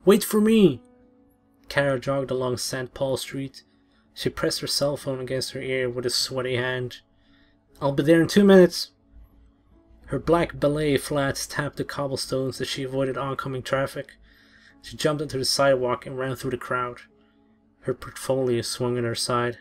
Wait for me! Kara jogged along St. Paul Street. She pressed her cell phone against her ear with a sweaty hand. I'll be there in 2 minutes. Her black ballet flats tapped the cobblestones as she avoided oncoming traffic. She jumped onto the sidewalk and ran through the crowd. Her portfolio swung at her side.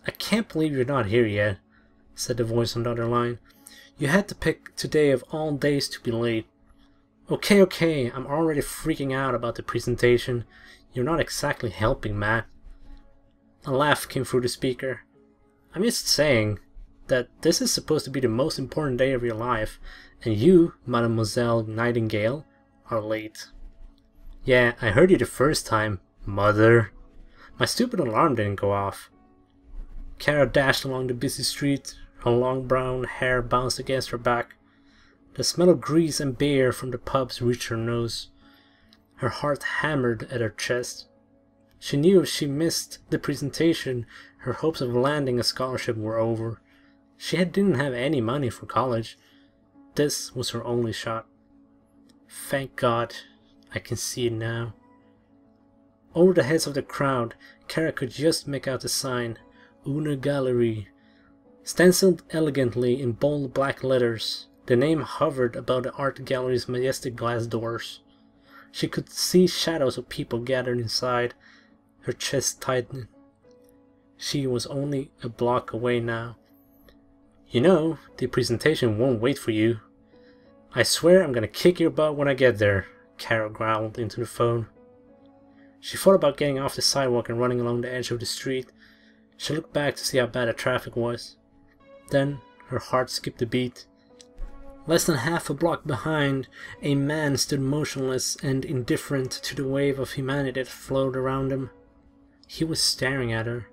I can't believe you're not here yet, said the voice on the other line. You had to pick today of all days to be late. Okay, I'm already freaking out about the presentation. You're not exactly helping, Matt. A laugh came through the speaker. I'm just saying that this is supposed to be the most important day of your life, and you, Mademoiselle Nightingale, are late. Yeah, I heard you the first time, Mother. My stupid alarm didn't go off. Kara dashed along the busy street. Her long brown hair bounced against her back. The smell of grease and beer from the pubs reached her nose. Her heart hammered at her chest. She knew if she missed the presentation, her hopes of landing a scholarship were over. She didn't have any money for college. This was her only shot. Thank God, I can see it now. Over the heads of the crowd, Kara could just make out the sign, Una Gallery. Stenciled elegantly in bold black letters, the name hovered above the art gallery's majestic glass doors. She could see shadows of people gathered inside. Her chest tightened. She was only a block away now. You know, the presentation won't wait for you. I swear I'm gonna kick your butt when I get there, Kara growled into the phone. She thought about getting off the sidewalk and running along the edge of the street. She looked back to see how bad the traffic was. Then her heart skipped a beat. Less than half a block behind, a man stood motionless and indifferent to the wave of humanity that flowed around him. He was staring at her.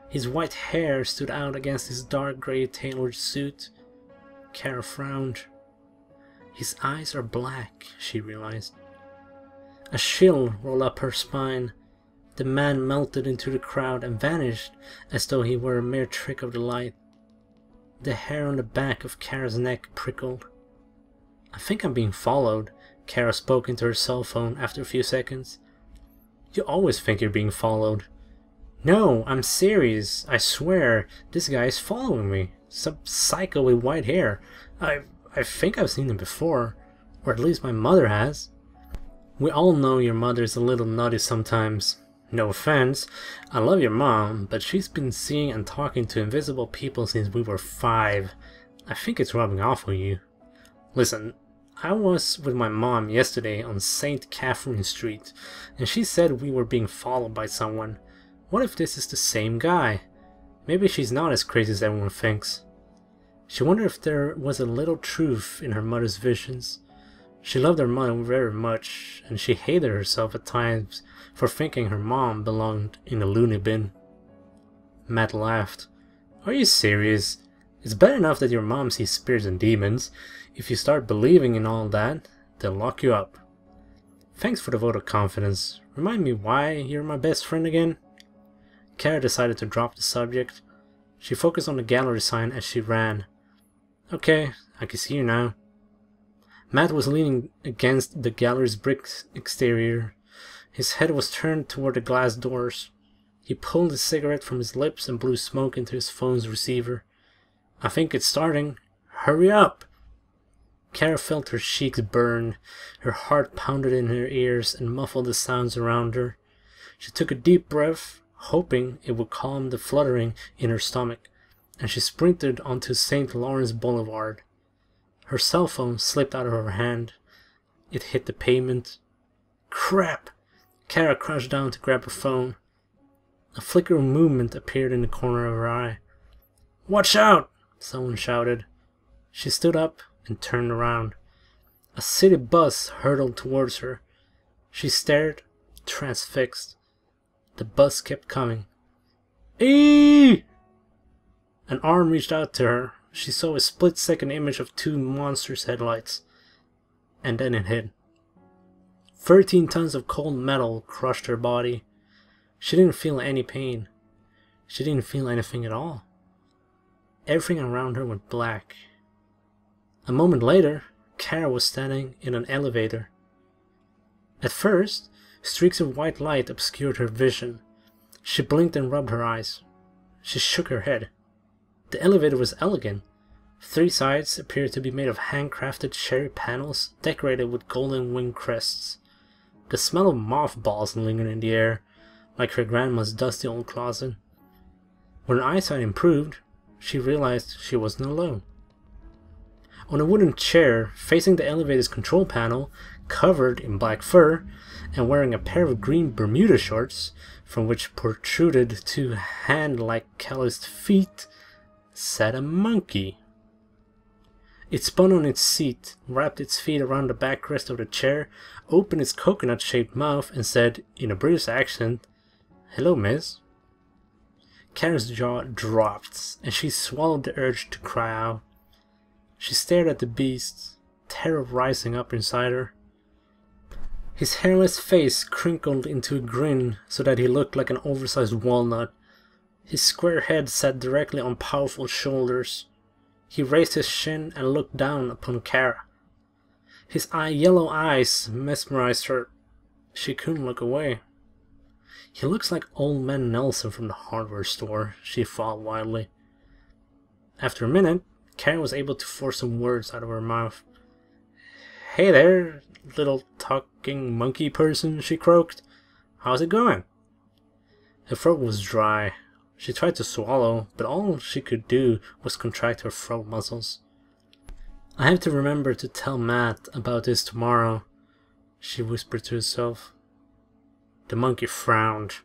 His white hair stood out against his dark grey tailored suit. Kara frowned. His eyes are black, she realized. A chill rolled up her spine. The man melted into the crowd and vanished as though he were a mere trick of the light. The hair on the back of Kara's neck prickled. I think I'm being followed, Kara spoke into her cell phone after a few seconds. You always think you're being followed. No, I'm serious. I swear, this guy is following me. Some psycho with white hair. I think I've seen him before. Or at least my mother has. We all know your mother's a little nutty sometimes. No offense, I love your mom, but she's been seeing and talking to invisible people since we were 5. I think it's rubbing off on you. Listen, I was with my mom yesterday on St. Catherine Street, and she said we were being followed by someone. What if this is the same guy? Maybe she's not as crazy as everyone thinks. She wondered if there was a little truth in her mother's visions. She loved her mother very much, and she hated herself at times for thinking her mom belonged in a loony bin. Matt laughed. Are you serious? It's bad enough that your mom sees spirits and demons. If you start believing in all that, they'll lock you up. Thanks for the vote of confidence. Remind me why you're my best friend again? Kara decided to drop the subject. She focused on the gallery sign as she ran. Okay, I can see you now. Matt was leaning against the gallery's brick exterior. His head was turned toward the glass doors. He pulled a cigarette from his lips and blew smoke into his phone's receiver. I think it's starting. Hurry up! Kara felt her cheeks burn. Her heart pounded in her ears and muffled the sounds around her. She took a deep breath, hoping it would calm the fluttering in her stomach, and she sprinted onto St. Lawrence Boulevard. Her cell phone slipped out of her hand. It hit the pavement. Crap! Kara crouched down to grab her phone. A flicker of movement appeared in the corner of her eye. Watch out! Someone shouted. She stood up and turned around. A city bus hurtled towards her. She stared, transfixed. The bus kept coming. Eeeeee! An arm reached out to her. She saw a split-second image of 2 monstrous headlights. And then it hit. 13 tons of cold metal crushed her body. She didn't feel any pain. She didn't feel anything at all. Everything around her went black. A moment later, Kara was standing in an elevator. At first, streaks of white light obscured her vision. She blinked and rubbed her eyes. She shook her head. The elevator was elegant. 3 sides appeared to be made of handcrafted cherry panels decorated with golden wing crests. The smell of mothballs lingered in the air, like her grandma's dusty old closet. When her eyesight improved, she realized she wasn't alone. On a wooden chair facing the elevator's control panel, covered in black fur and wearing a pair of green Bermuda shorts from which protruded 2 hand-like calloused feet, sat a monkey. It spun on its seat, wrapped its feet around the backrest of the chair, opened its coconut-shaped mouth, and said, in a British accent, "Hello, miss." Kara's jaw dropped, and she swallowed the urge to cry out. She stared at the beast, terror rising up inside her. His hairless face crinkled into a grin so that he looked like an oversized walnut. His square head sat directly on powerful shoulders. He raised his chin and looked down upon Kara. His yellow eyes mesmerized her. She couldn't look away. He looks like old man Nelson from the hardware store, she thought wildly. After a minute, Kara was able to force some words out of her mouth. "Hey there, little talking monkey person," she croaked. "How's it going?" Her throat was dry. She tried to swallow, but all she could do was contract her throat muscles. "I have to remember to tell Matt about this tomorrow," she whispered to herself. The monkey frowned.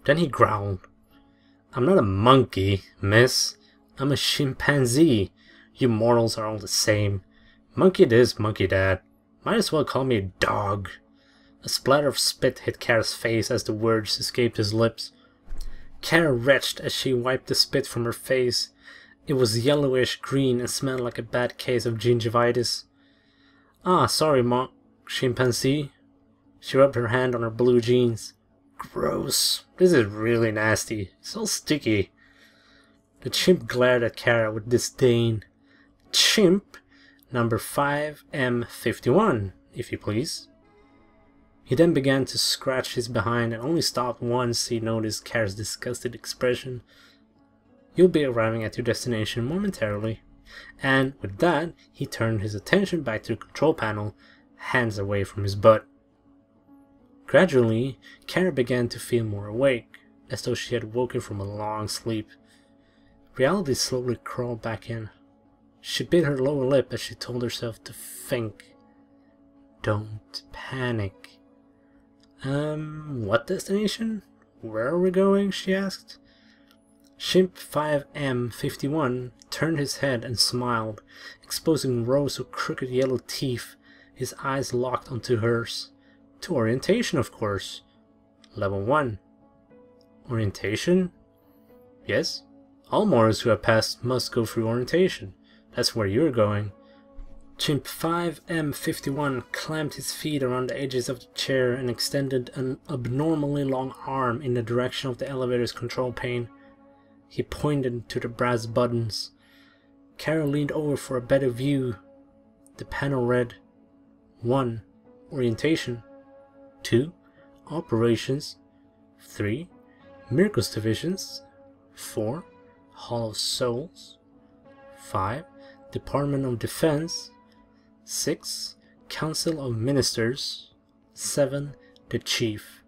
Then he growled. "I'm not a monkey, miss. I'm a chimpanzee. You mortals are all the same. Monkey this, monkey that. Might as well call me a dog." A splatter of spit hit Kara's face as the words escaped his lips. Kara retched as she wiped the spit from her face. It was yellowish green and smelled like a bad case of gingivitis. "Ah, sorry, chimpanzee." She rubbed her hand on her blue jeans. "Gross. This is really nasty. It's all sticky." The chimp glared at Kara with disdain. "Chimp number 5M51, if you please." He then began to scratch his behind and only stopped once he noticed Kara's disgusted expression. "You'll be arriving at your destination momentarily." And with that, he turned his attention back to the control panel, hands away from his butt. Gradually, Kara began to feel more awake, as though she had woken from a long sleep. Reality slowly crawled back in. She bit her lower lip as she told herself to think. Don't panic. What destination? Where are we going? She asked. Chimp 5M51 turned his head and smiled, exposing rows of crooked yellow teeth, his eyes locked onto hers. To orientation, of course. Level 1. Orientation? Yes. All mortals who have passed must go through orientation. That's where you're going. Chimp 5M51 clamped his feet around the edges of the chair and extended an abnormally long arm in the direction of the elevator's control pane. He pointed to the brass buttons. Kara leaned over for a better view. The panel read 1. Orientation. 2. Operations. 3. Miracles Divisions. 4. Hall of Souls. 5. Department of Defense. 6. Council of Ministers. 7. The Chief.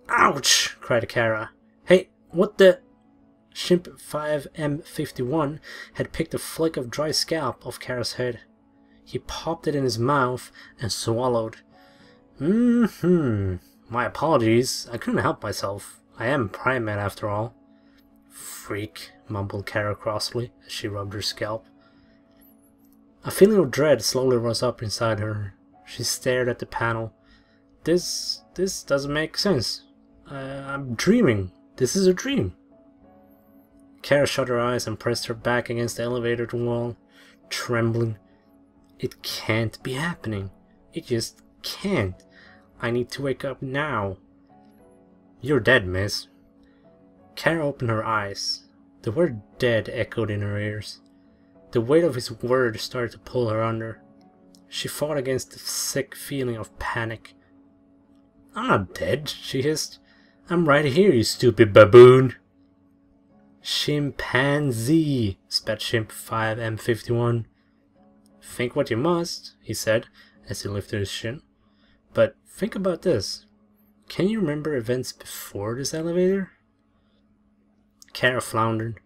"Ouch!" cried Kara. "Hey, what the—" Chimp 5M51 had picked a flick of dry scalp off Kara's head. He popped it in his mouth and swallowed. My apologies. I couldn't help myself. I am primate after all." "Freak," mumbled Kara crossly as she rubbed her scalp. A feeling of dread slowly rose up inside her. She stared at the panel. This doesn't make sense. I'm dreaming. This is a dream." Kara shut her eyes and pressed her back against the elevator wall, trembling. "It can't be happening. It just can't. I need to wake up now." "You're dead, miss." Kara opened her eyes. The word dead echoed in her ears. The weight of his word started to pull her under. She fought against the sick feeling of panic. I'm not dead, she hissed. I'm right here, you stupid baboon. Chimpanzee, spat Chimp 5M51. Think what you must, he said, as he lifted his chin. But think about this. Can you remember events before this elevator? Kara floundered,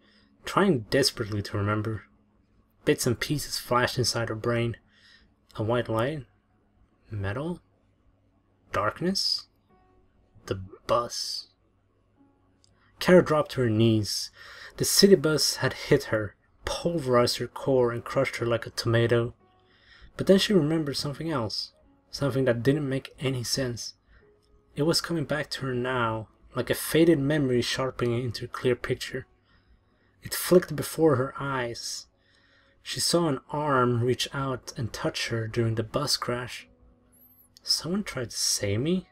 trying desperately to remember. Bits and pieces flashed inside her brain. A white light? Metal? Darkness? The bus. Kara dropped to her knees. The city bus had hit her, pulverized her core, and crushed her like a tomato. But then she remembered something else. Something that didn't make any sense. It was coming back to her now, like a faded memory sharpening into a clear picture. It flicked before her eyes. She saw an arm reach out and touch her during the bus crash. Someone tried to save me?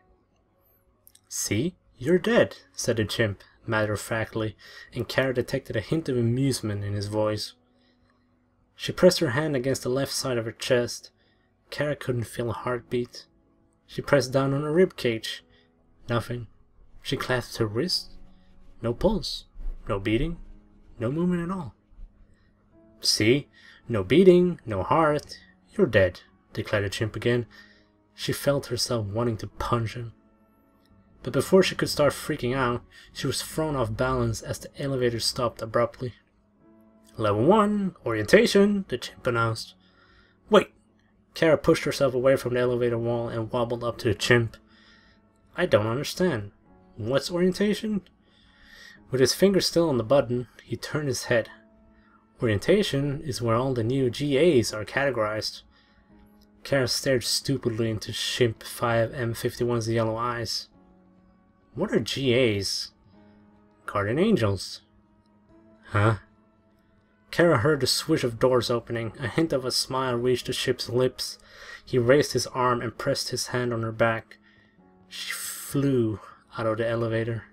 See? You're dead, said the chimp, matter-of-factly, and Kara detected a hint of amusement in his voice. She pressed her hand against the left side of her chest. Kara couldn't feel a heartbeat. She pressed down on her rib cage. Nothing. She clasped her wrist. No pulse. No beating. No movement at all. See? No beating, no heart. You're dead, declared the chimp again. She felt herself wanting to punch him. But before she could start freaking out, she was thrown off balance as the elevator stopped abruptly. Level 1, orientation, the chimp announced. Wait! Kara pushed herself away from the elevator wall and wobbled up to the chimp. I don't understand. What's orientation? With his finger still on the button, he turned his head. Orientation is where all the new GAs are categorized. Kara stared stupidly into Chimp 5M51's yellow eyes. What are GAs? Guardian Angels. Huh? Kara heard the swish of doors opening. A hint of a smile reached the ship's lips. He raised his arm and pressed his hand on her back. She flew out of the elevator.